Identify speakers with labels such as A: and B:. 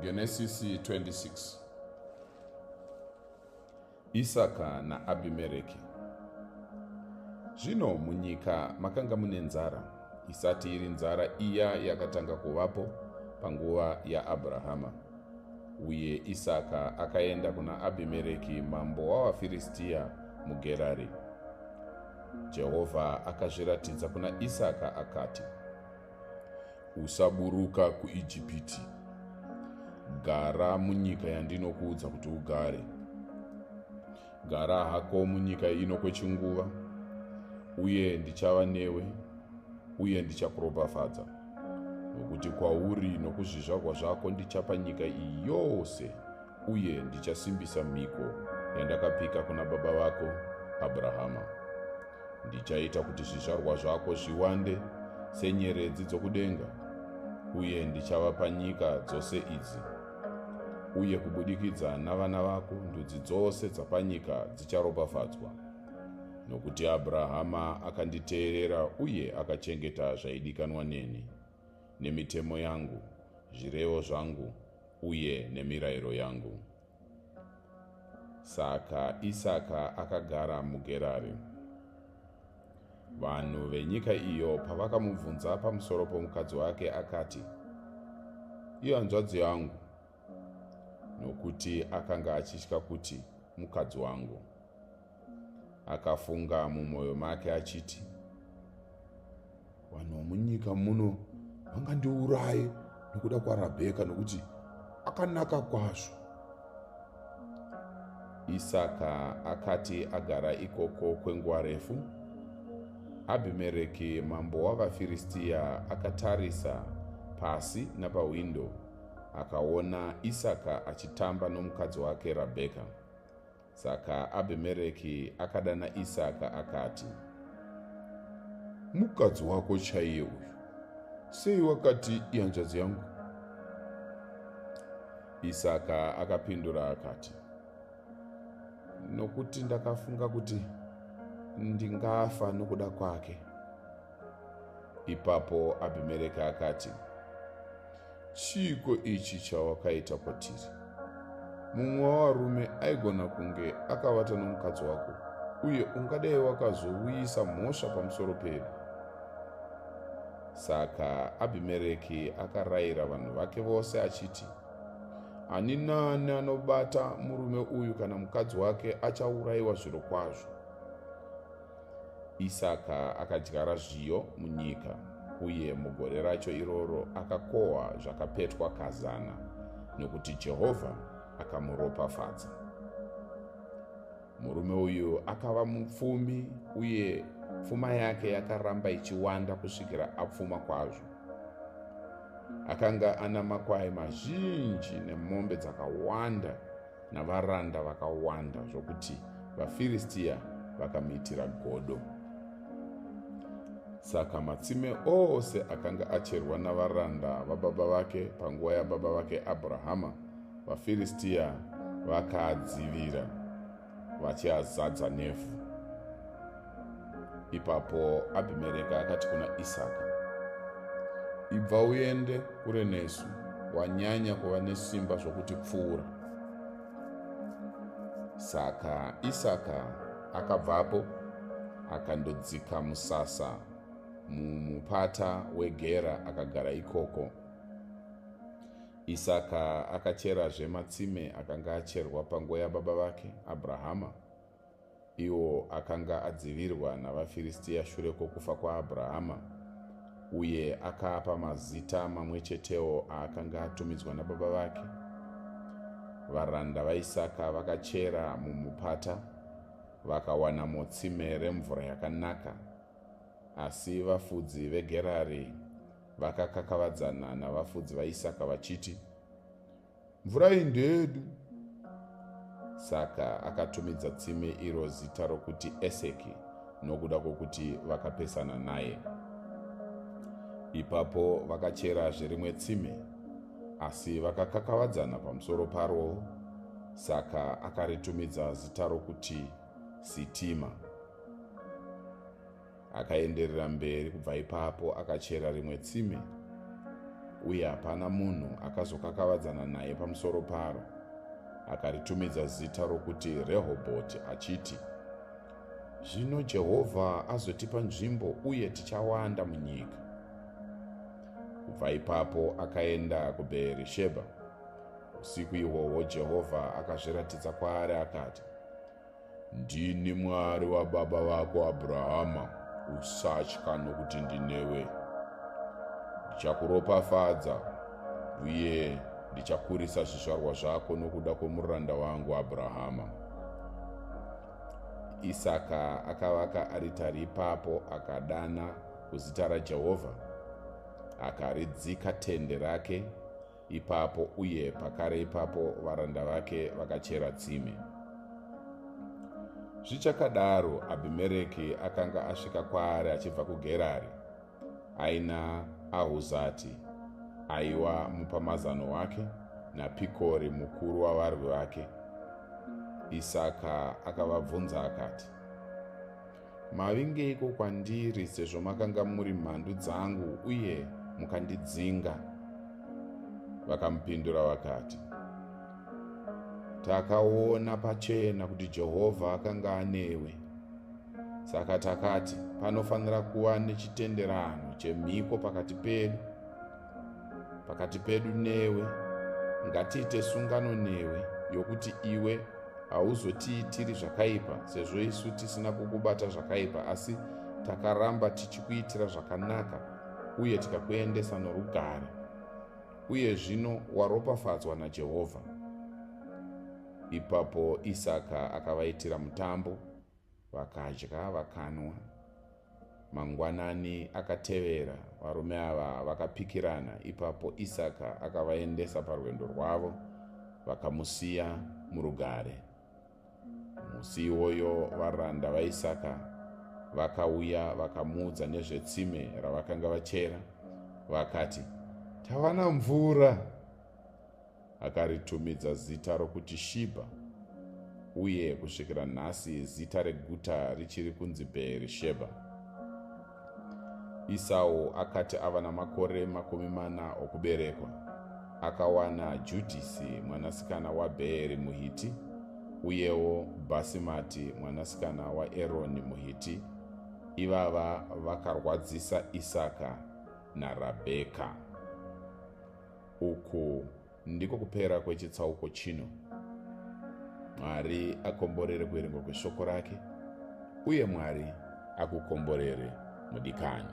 A: Genesisi 26. Isaka naAbhimereki. Zvino munyika makanga mune nzara, isati iri nzara iya yakatanga kuvapo panguva yaAbhurahama. Uye Isaka akaenda kuna Abhimereki mambo wavaFiristia muGerari. Jehovha akazviratidza kuna Isaka akati, usaburuka kuIjipiti. Gara munyika yandinokuudza kuti ugare. Gara hako munyika ino kwechinguva, uye ndichava newe, uye ndichakuropafadza. Nokuti kwauri nokuzvizvarwa zvako ndichapa nyika iyi yose, uye ndichasimbisa mhiko yandakapika kuna baba vako Abhurahama. Ndichaita kuti zvizvarwa zvako zviwande senyeredzi dzokudenga, uye ndichavapa nyika dzose idzi. Uye kubudikidza navana vako ndudzi dzose dzapanyika dzicharopafadzwa. Nokuti Abhurahama akanditeerera uye akachengeta zvaidikanwa neni, nemitemo yangu, zvirevo zvangu, uye nemirayiro yangu. Saka Isaka akagara muGerari. Vanhu venyika iyo pavakamubvunza pamusoro pomukadzi wake akati, ihanzvadzi yangu, nokuti akanga achitya kuti mukadzi wangu. Akafunga mumwoyo make achiti, vanhu vomunyika muno vangandiuraye nokuda kwaRabheka, nokuti akanaka kwazvo. Isaka akati agara ikoko kwenguva refu, Abhimereki mambo wavaFiristia akatarisa pasi napawindo, akaona Isaka achitamba nomukadzi wake Rabheka. Saka Abhimereki akadana Isaka akati, mukadzi wako chaiye uyu, sei wakati ihanzvadzi yangu? Isaka akapindura akati, nokuti ndakafunga kuti ndingafa nokuda kwake. Ipapo Abhimereki akati, chiiko ichi chawakaita kwatiri? Mumwe wavarume aigona kunge akavata nomukadzi wako, uye ungadai wakazouyisa mhosva pamusoro pedu. Saka Abhimereki akarayira vanhu vake vose achiti, ani nani anobata murume uyu kana mukadzi wake achaurayiwa zvirokwazvo. Isaka akadyara zviyo munyika, uye mugore racho iroro akakohwa zvakapetwa 100, nokuti Jehovha akamuropafadza. Murume uyu akava mupfumi, uye pfuma yake yakaramba ichiwanda kusvikira apfuma kwazvo. Akanga ana makwai mazhinji nemombe dzakawanda navaranda vakawanda, zvokuti vaFiristia vakamuitira godo. Saka matsime ose akanga acherwa navaranda vababa vake panguva yababa vake Abhurahama, vaFiristia vakaadzivira vachiazadza nevhu. Ipapo Abhimereki akati kuna Isaka, ibva uende kure nesu, wanyanya kuva nesimba zvokuti pfuura. Saka Isaka akabvapo akandodzika musasa mumupata weGera akagara ikoko. Isaka akacherazve matsime akanga acherwa panguva yababa vake Abhurahama, iwo akanga adzivirwa navaFiristia shure kwokufa kwaAbhurahama, uye akaapa mazita mamwe chetewo aakanga atumidzwa nababa vake. Varanda vaIsaka vakachera mumupata vakawanamo tsime remvura yakanaka, asi vafudzi veGerari vakakakavadzana navafudzi vaIsaka vachiti, mvura iyi ndeyedu. Saka akatumidza tsime iro zita rokuti Eseki, nokuda kwokuti vakapesana naye. Ipapo vakacherazve rimwe tsime, asi vakakakavadzana pamusoro paro, saka akaritumidza zita rokuti Sitima. Akaenderera mberi kubva ipapo akachera rimwe tsime, uye hapana munhu akazokakavadzana naye pamusoro paro. Akaritumidza zita rokuti Rehobhoti achiti, zvino Jehovha azotipa nzvimbo uye tichawanda munyika. Kubva ipapo akaenda kuBheerishebha. Usiku ihwohwo Jehovha akazviratidza kwaari akati, ndini Mwari wababa vako Abhurahama, usatya nokuti ndinewe. Ndichakuropafadza uye ndichakurisa zvizvarwa zvako nokuda kwomuranda wangu Abhurahama. Isaka akavaka aritari ipapo, akadana kuzita raJehovha, akaridzika tende rake ipapo, uye pakare ipapo varanda vake vakachera tsime. Zvichakadaro, Abhimereki akanga asvika kwaari achibva kuGerari. Aina Ahuzati aiva mupamazano wake naPikori mukuru wavarwi vake. Isaka akavabvunza akati, mavingeiko kwandiri sezvo makanga muri mhandu dzangu uye mukandidzinga? Vakamupindura vakati, takaona pachena kuti Jehovha akanga anewe. Saka takati, panofanira kuva nechitenderano chemhiko pakati pedu newe. Ngatiite sungano newe yokuti iwe hauzotiitiri zvakaipa, sezvo isu tisina kukubata zvakaipa, asi takaramba tichikuitira zvakanaka uye tikakuendesa norugare. Uye zvino waropafadzwa naJehovha. Ipapo Isaka akavaitira mutambo, vakadya vakanwa. Mangwanani akatevera, varume ava vakapikirana. Ipapo Isaka akavaendesa parwendo rwavo, vakamusiya murugare. Musi iwoyo varanda vaIsaka vakauya vakamuudza nezvetsime ravakanga vachera. Vakati, tawana mvura. Akaritumidza zita rokuti Shibha, uye kusvikira nhasi zita reguta richiri kunzi Bheerishebha. Esau akati ava namakore 40 okuberekwa, akawana Judhisi mwanasikana waBheeri muHiti, uyewo Bhasimati mwanasikana waEroni muHiti. Ivava vakarwadzisa Isaka naRabheka. Uku ndiko kupera kwechitsauko chino. Mwari akomborere kuverengwa kweshoko rake, uye Mwari akukomborere mudikani.